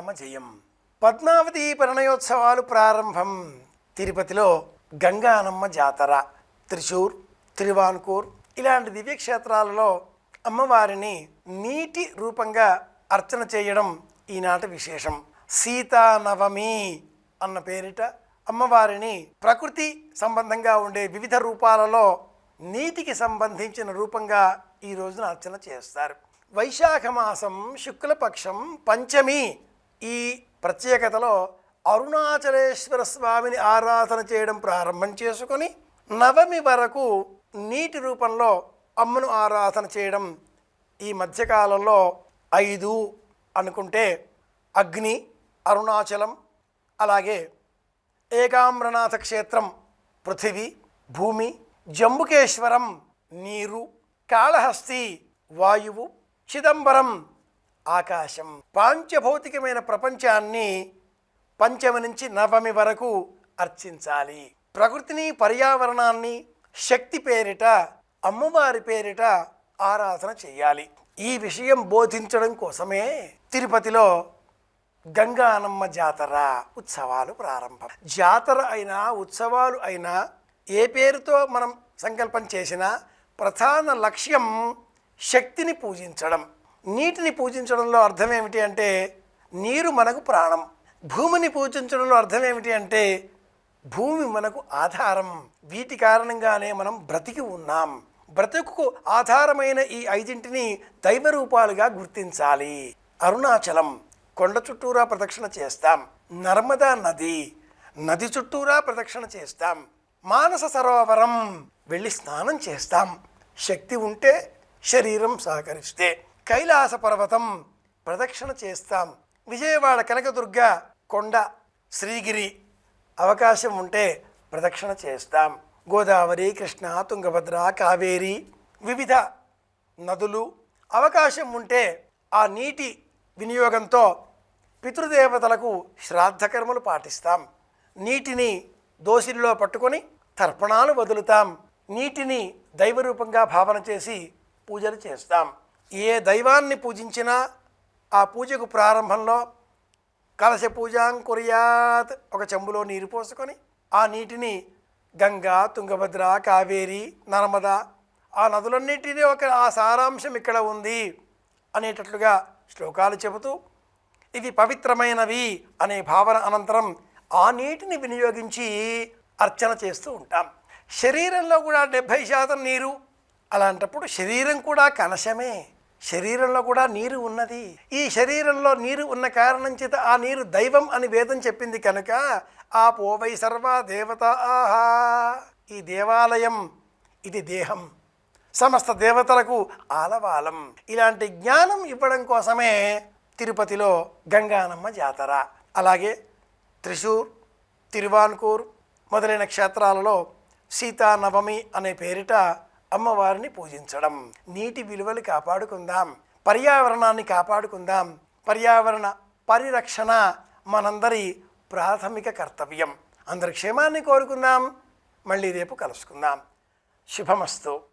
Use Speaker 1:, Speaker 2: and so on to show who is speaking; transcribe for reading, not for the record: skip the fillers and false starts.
Speaker 1: శ్రీరామ జయం. పద్మావతి పరిణయోత్సవాలు ప్రారంభం. తిరుపతిలో గంగానమ్మ జాతర, త్రిశూర్, తిరువాన్కూర్ ఇలాంటి దివ్యక్షేత్రాలలో అమ్మవారిని నీటి రూపంగా అర్చన చేయడం ఈనాటి విశేషం. సీతానవమి అన్న పేరిట అమ్మవారిని ప్రకృతి సంబంధంగా ఉండే వివిధ రూపాలలో నీటికి సంబంధించిన రూపంగా ఈ రోజున అర్చన చేస్తారు. వైశాఖ మాసం శుక్లపక్షం పంచమి ఈ ప్రత్యేకతలో అరుణాచలేశ్వర స్వామిని ఆరాధన చేయడం ప్రారంభం చేసుకొని నవమి వరకు నీటి రూపంలో అమ్మను ఆరాధన చేయడం. ఈ మధ్యకాలంలో 5 అనుకుంటే అగ్ని, అరుణాచలం, అలాగే ఏకామ్రనాథ క్షేత్రం పృథివీ, భూమి, జంబుకేశ్వరం నీరు, కాళహస్తి వాయువు, చిదంబరం ఆకాశం, పాంచభౌతికమైన ప్రపంచాన్ని పంచమి నుంచి నవమి వరకు అర్చించాలి. ప్రకృతిని, పర్యావరణాన్ని శక్తి పేరిట, అమ్మవారి పేరిట ఆరాధన చేయాలి. ఈ విషయం బోధించడం కోసమే తిరుపతిలో గంగానమ్మ జాతర ఉత్సవాలు ప్రారంభం. జాతర అయినా ఉత్సవాలు అయినా ఏ పేరుతో మనం సంకల్పం చేసినా ప్రధాన లక్ష్యం శక్తిని పూజించడం. నీటిని పూజించడంలో అర్థం ఏమిటి అంటే నీరు మనకు ప్రాణం. భూమిని పూజించడంలో అర్థం ఏమిటి అంటే భూమి మనకు ఆధారం. వీటి కారణంగానే మనం బ్రతికి ఉన్నాం. బ్రతుకు ఆధారమైన ఈ 5ంటిని దైవ రూపాలుగా గుర్తించాలి. అరుణాచలం కొండ చుట్టూరా ప్రదక్షిణ చేస్తాం. నర్మదా నది చుట్టూరా ప్రదక్షిణ చేస్తాం. మానస సరోవరం వెళ్ళి స్నానం చేస్తాం. శక్తి ఉంటే, శరీరం సహకరిస్తే. కైలాస పర్వతం ప్రదక్షిణ చేస్తాం. విజయవాడ కనకదుర్గ కొండ, శ్రీగిరి అవకాశం ఉంటే ప్రదక్షిణ చేస్తాం. గోదావరి, కృష్ణ, తుంగభద్ర, కావేరి వివిధ నదులు అవకాశం ఉంటే ఆ నీటి వినియోగంతో పితృదేవతలకు శ్రాద్ధకర్మలు పాటిస్తాం. నీటిని దోసిలిలో పట్టుకొని తర్పణాలు వదులుతాం. నీటిని దైవరూపంగా భావన చేసి పూజలు చేస్తాం. ఏ దైవాన్ని పూజించినా ఆ పూజకు ప్రారంభంలో కలశ పూజాం కుర్యాత్ ఒక చెంబులో నీరు పోసుకొని ఆ నీటిని గంగా, తుంగభద్ర, కావేరి, నర్మద ఆ నదులన్నింటినీ ఆ సారాంశం ఇక్కడ ఉంది అనేటట్లుగా శ్లోకాలు చెబుతూ ఇవి పవిత్రమైనవి అనే భావన అనంతరం ఆ నీటిని వినియోగించి అర్చన చేస్తూ ఉంటాం. శరీరంలో కూడా 70% నీరు. అలాంటప్పుడు శరీరం కూడా కలశమే. శరీరంలో కూడా నీరు ఉన్నది. ఈ శరీరంలో నీరు ఉన్న కారణం చేత ఆ నీరు దైవం అని వేదం చెప్పింది కనుక ఆ పోవై సర్వ దేవత ఆహా. ఈ దేవాలయం ఇది దేహం, సమస్త దేవతలకు ఆలవాలం. ఇలాంటి జ్ఞానం ఇవ్వడం కోసమే తిరుపతిలో గంగానమ్మ జాతర. అలాగే త్రిశూర్, తిరువాన్కూర్ మొదలైన క్షేత్రాలలో సీతానవమి అనే పేరిట అమ్మవారిని పూజించడం. నీటి విలువలు కాపాడుకుందాం, పర్యావరణాన్ని కాపాడుకుందాం. పర్యావరణ పరిరక్షణ మనందరి ప్రాథమిక కర్తవ్యం. అందరి క్షేమాన్ని కోరుకుందాం. మళ్ళీ రేపు కలుసుకుందాం. శుభమస్తు.